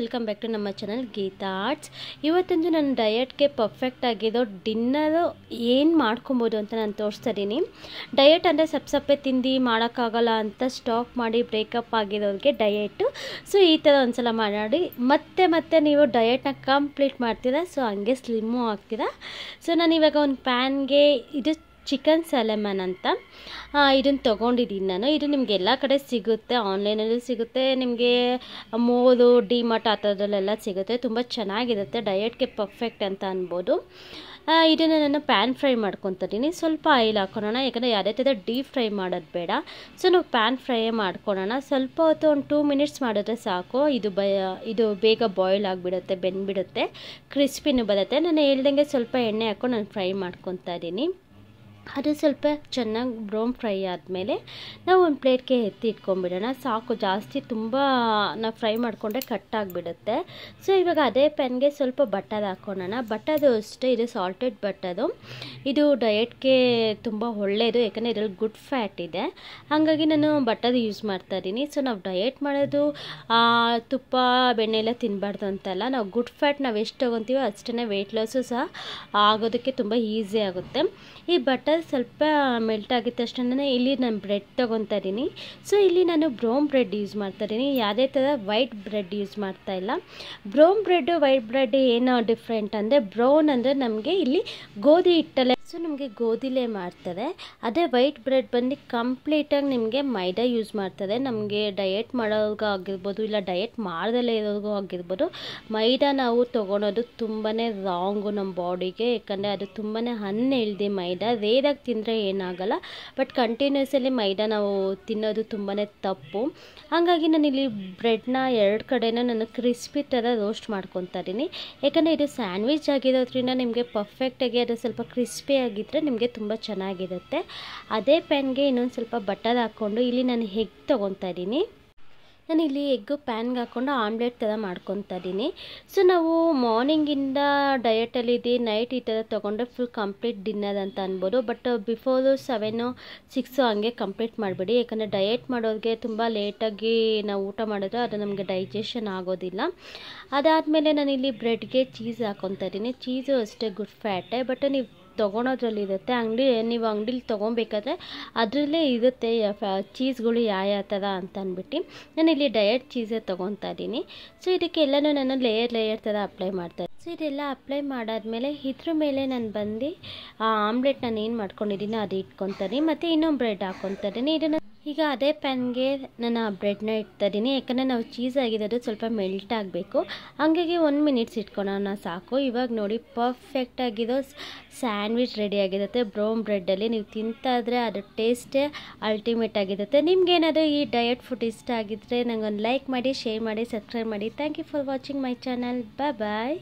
Welcome back to ನಮ್ಮ channel Geetha arts. ಇವತ್ತಂದು ನನ್ನ ಡಯಟ್ಗೆ perfect ಆಗಿರೋ ಡಿನ್ನರು ಏನು ಮಾಡ್ಕೊಬೋದು ಅಂತ ನಾನು ತೋರಿಸ್ತಾ ಇದ್ದೀನಿ. ಡಯಟ್ ಅಂದರೆ ಸಪ್ಪೆ ತಿಂದು ಮಾಡೋಕ್ಕಾಗಲ್ಲ ಅಂತ ಸ್ಟಾಪ್ ಮಾಡಿ ಬ್ರೇಕಪ್ ಆಗಿರೋರಿಗೆ ಡಯೆಟ್ಟು. ಸೊ ಈ ಥರ ಒಂದ್ಸಲ ಮಾಡಿ ಮತ್ತೆ ನೀವು ಡಯಟ್ನ ಕಂಪ್ಲೀಟ್ ಮಾಡ್ತೀರಾ. ಸೊ ಹಂಗೆ ಸ್ಲಿಮ್ಮು ಆಗ್ತೀರಾ. ಸೊ ನಾನು ಇವಾಗ ಒಂದು ಪ್ಯಾನ್ಗೆ ಇದು ಚಿಕನ್ ಸಲೆಮನ್ ಅಂತ ಇದನ್ನು ತೊಗೊಂಡಿದ್ದೀನಿ ನಾನು. ಇದು ನಿಮಗೆ ಎಲ್ಲ ಕಡೆ ಸಿಗುತ್ತೆ, ಆನ್ಲೈನಲ್ಲೂ ಸಿಗುತ್ತೆ, ನಿಮಗೆ ಮೋಲು ಡಿಮಾರ್ಟ್ ಆ ಥರದಲ್ಲೆಲ್ಲ ಸಿಗುತ್ತೆ. ತುಂಬ ಚೆನ್ನಾಗಿರುತ್ತೆ, ಡಯಟ್ಗೆ ಪರ್ಫೆಕ್ಟ್ ಅಂತ ಅನ್ಬೋದು. ಇದನ್ನು ನಾನು ಪ್ಯಾನ್ ಫ್ರೈ ಮಾಡ್ಕೊತಿದ್ದೀನಿ. ಸ್ವಲ್ಪ ಆಯಿಲ್ ಹಾಕ್ಕೊಳ್ಳೋಣ, ಯಾಕಂದರೆ ಯಾವುದೇ ಥರ ಡೀಪ್ ಫ್ರೈ ಮಾಡೋದು ಬೇಡ. ಸೊ ನಾವು ಪ್ಯಾನ್ ಫ್ರೈ ಮಾಡ್ಕೊಳ್ಳೋಣ. ಸ್ವಲ್ಪ ಹೊತ್ತು ಒಂದು 2 ಮಿನಿಟ್ಸ್ ಮಾಡಿದ್ರೆ ಸಾಕು. ಇದು ಬೇಗ ಬಾಯ್ಲ್ ಆಗಿಬಿಡುತ್ತೆ, ಬೆಂದ್ಬಿಡುತ್ತೆ, ಕ್ರಿಸ್ಪಿನೂ ಬರುತ್ತೆ. ನಾನು ಹೇಳ್ದಂಗೆ ಸ್ವಲ್ಪ ಎಣ್ಣೆ ಹಾಕ್ಕೊಂಡು ನಾನು ಫ್ರೈ ಮಾಡ್ಕೊತಾ ಇದ್ದೀನಿ. ಅದು ಸ್ವಲ್ಪ ಚೆನ್ನಾಗಿ ಬ್ರೌನ್ ಫ್ರೈ ಆದಮೇಲೆ ನಾವು ಒಂದು ಪ್ಲೇಟ್ಗೆ ಎತ್ತಿ ಇಟ್ಕೊಂಡ್ಬಿಡೋಣ. ಸಾಕು, ಜಾಸ್ತಿ ತುಂಬ ನಾವು ಫ್ರೈ ಮಾಡಿಕೊಂಡ್ರೆ ಕಟ್ಟಾಗಿಬಿಡುತ್ತೆ. ಸೊ ಇವಾಗ ಅದೇ ಪ್ಯಾನ್ಗೆ ಸ್ವಲ್ಪ ಬಟರ್ ಹಾಕ್ಕೊಳ್ಳೋಣ. ಬಟರು ಅಷ್ಟೇ, ಇದು ಸಾಲ್ಟೆಡ್ ಬಟರು. ಇದು ಡಯಟ್ಗೆ ತುಂಬ ಒಳ್ಳೆಯದು, ಯಾಕಂದರೆ ಇದರಲ್ಲಿ ಗುಡ್ ಫ್ಯಾಟ್ ಇದೆ. ಹಾಗಾಗಿ ನಾನು ಬಟರ್ ಯೂಸ್ ಮಾಡ್ತಾ ಇದ್ದೀನಿ. ಸೊ ನಾವು ಡಯಟ್ ಮಾಡೋದು ತುಪ್ಪ ಬೆಣ್ಣೆ ಎಲ್ಲ ತಿನ್ನಬಾರ್ದು ಅಂತಲ್ಲ. ನಾವು ಗುಡ್ ಫ್ಯಾಟ್ ನಾವು ಎಷ್ಟು ತೊಗೊತೀವೋ ಅಷ್ಟೇ ವೆಯ್ಟ್ ಲಾಸು ಸಹ ಆಗೋದಕ್ಕೆ ತುಂಬ ಈಸಿ ಆಗುತ್ತೆ. ಈ ಬಟರ್ ಸ್ವಲ್ಪ ಮೆಲ್ಟ್ ಆಗಿದ ತಕ್ಷಣ ಇಲ್ಲಿ ನಾನು ಬ್ರೆಡ್ ತೊಗೊತಾ ಇದ್ದೀನಿ. ಸೊ ಇಲ್ಲಿ ನಾನು ಬ್ರೌನ್ ಬ್ರೆಡ್ ಯೂಸ್ ಮಾಡ್ತಾ ಇದ್ದೀನಿ, ಯಾವುದೇ ಥರ ವೈಟ್ ಬ್ರೆಡ್ ಯೂಸ್ ಮಾಡ್ತಾ ಇಲ್ಲ. ಬ್ರೌನ್ ಬ್ರೆಡ್ಡು ವೈಟ್ ಬ್ರೆಡ್ ಏನೋ ಡಿಫ್ರೆಂಟ್ ಅಂದರೆ, ಬ್ರೌನ್ ಅಂದರೆ ನಮಗೆ ಇಲ್ಲಿ ಗೋಧಿ ಹಿಟ್ಟಲ್ಲೇ, ಸೊ ನಮಗೆ ಗೋಧಿಲೇ ಮಾಡ್ತಾರೆ. ಅದೇ ವೈಟ್ ಬ್ರೆಡ್ ಬಂದು ಕಂಪ್ಲೀಟಾಗಿ ನಿಮಗೆ ಮೈದಾ ಯೂಸ್ ಮಾಡ್ತಾರೆ. ನಮಗೆ ಡಯಟ್ ಮಾಡೋರ್ಗೂ ಆಗಿರ್ಬೋದು, ಇಲ್ಲ ಡಯಟ್ ಮಾಡ್ದಲೇ ಇರೋರ್ಗೂ ಆಗಿರ್ಬೋದು, ಮೈದಾ ನಾವು ತೊಗೊಳೋದು ತುಂಬಾ ರಾಂಗು ನಮ್ಮ ಬಾಡಿಗೆ. ಯಾಕಂದರೆ ಅದು ತುಂಬಾ ಅನ್ಹೆಲ್ದಿ. ಮೈದಾ ರೇರಾಗಿ ತಿಂದರೆ ಏನಾಗಲ್ಲ, ಬಟ್ ಕಂಟಿನ್ಯೂಸಲ್ಲಿ ಮೈದಾ ನಾವು ತಿನ್ನೋದು ತುಂಬಾ ತಪ್ಪು. ಹಾಗಾಗಿ ನಾನಿಲ್ಲಿ ಬ್ರೆಡ್ನ 2 ಕಡೆನ ನಾನು ಕ್ರಿಸ್ಪಿ ಥರ ರೋಸ್ಟ್ ಮಾಡ್ಕೊತಾ ಇದ್ದೀನಿ. ಯಾಕಂದರೆ ಇದು ಸ್ಯಾಂಡ್ವಿಚ್ ಆಗಿರೋದ್ರಿಂದ ನಿಮಗೆ ಪರ್ಫೆಕ್ಟಾಗಿ ಅದು ಸ್ವಲ್ಪ ಕ್ರಿಸ್ಪಿ ಆಗಿದ್ದರೆ ನಿಮಗೆ ತುಂಬ ಚೆನ್ನಾಗಿರುತ್ತೆ. ಅದೇ ಪ್ಯಾನ್ಗೆ ಇನ್ನೊಂದು ಸ್ವಲ್ಪ ಬಟರ್ ಹಾಕ್ಕೊಂಡು ಇಲ್ಲಿ ನಾನು ಎಗ್ ತೊಗೊತಾ ಇದ್ದೀನಿ. ನಾನಿಲ್ಲಿ ಎಗ್ಗು ಪ್ಯಾನ್ಗೆ ಹಾಕ್ಕೊಂಡು ಆಮ್ಲೆಟ್ ಥರ ಮಾಡ್ಕೊತಾ ಇದ್ದೀನಿ. ಸೊ ನಾವು ಮಾರ್ನಿಂಗಿಂದ ಡಯಟಲ್ಲಿದ್ದು ನೈಟ್ ಈ ಥರ ತೊಗೊಂಡ್ರೆ ಫುಲ್ ಕಂಪ್ಲೀಟ್ ಡಿನ್ನರ್ ಅಂತ ಅನ್ಬೋದು. ಬಟ್ ಬಿಫೋರು 7 6 ಹಂಗೆ ಕಂಪ್ಲೀಟ್ ಮಾಡಿಬಿಡಿ. ಯಾಕಂದರೆ ಡಯಟ್ ಮಾಡೋರಿಗೆ ತುಂಬ ಲೇಟಾಗಿ ನಾವು ಊಟ ಮಾಡಿದ್ರೆ ಅದು ನಮಗೆ ಡೈಜೆಷನ್ ಆಗೋದಿಲ್ಲ. ಅದಾದಮೇಲೆ ನಾನಿಲ್ಲಿ ಬ್ರೆಡ್ಗೆ ಚೀಸ್ ಹಾಕ್ಕೊತಾ ಇದ್ದೀನಿ. ಚೀಸು ಅಷ್ಟೇ ಗುಡ್ ಫ್ಯಾಟೇ, ಬಟ್ ನೀವು ತೊಗೊಳೋದ್ರಲ್ಲಿರುತ್ತೆ. ನೀವು ಅಂಗಡೀಲಿ ತೊಗೊಬೇಕಾದ್ರೆ ಅದರಲ್ಲೇ ಇರುತ್ತೆ ಚೀಸ್ಗಳು ಯಾವ ಥರ ಅಂತ ಅಂದ್ಬಿಟ್ಟು. ನಾನಿಲ್ಲಿ ಡಯಟ್ ಚೀಸೇ ತೊಗೊತಾ ಇದ್ದೀನಿ. ಸೊ ಇದಕ್ಕೆಲ್ಲನೂ ನಾನು ಲೇಯರ್ ಥರ ಅಪ್ಲೈ ಮಾಡ್ತಾಯಿದ್ದೀನಿ. ಸೊ ಇದೆಲ್ಲ ಅಪ್ಲೈ ಮಾಡಾದಮೇಲೆ ಇದ್ರ ಮೇಲೆ ನಾನು ಬಂದು ಆಮ್ಲೆಟ್ ನಾನು ಏನು ಮಾಡ್ಕೊಂಡಿದ್ದೀನೋ ಅದು ಇಟ್ಕೊತೀನಿ, ಮತ್ತು ಇನ್ನೊಂದು ಬ್ರೆಡ್ ಹಾಕ್ಕೊತಾ ಇದ್ದೀನಿ. ಇದನ್ನು ಈಗ ಅದೇ ಪ್ಯಾನ್ಗೆ ನಾನು ಆ ಬ್ರೆಡ್ನ ಇಡ್ತಾ ಇದ್ದೀನಿ. ಯಾಕಂದರೆ ನಾವು ಚೀಸ್ ಆಗಿರೋದು ಸ್ವಲ್ಪ ಮೆಲ್ಟ್ ಆಗಬೇಕು. ಹಾಗಾಗಿ 1 ಮಿನಿಟ್ಸ್ ಇಟ್ಕೊಳ್ಳೋಣ ಸಾಕು. ಇವಾಗ ನೋಡಿ ಪರ್ಫೆಕ್ಟಾಗಿರೋ ಸ್ಯಾಂಡ್ವಿಚ್ ರೆಡಿ ಆಗಿರುತ್ತೆ ಬ್ರೌನ್ ಬ್ರೆಡ್ಡಲ್ಲಿ. ನೀವು ತಿಂತಾ ಇದ್ರೆ ಅದು ಟೇಸ್ಟೇ ಅಲ್ಟಿಮೇಟ್ ಆಗಿರುತ್ತೆ. ನಿಮ್ಗೇನಾದರೂ ಈ ಡಯಟ್ ಫುಡ್ ಇಷ್ಟ ಆಗಿದ್ದರೆ ನನಗೊಂದು ಲೈಕ್ ಮಾಡಿ, ಶೇರ್ ಮಾಡಿ, ಸಬ್ಸ್ಕ್ರೈಬ್ ಮಾಡಿ. Thank you for watching my channel. Bye.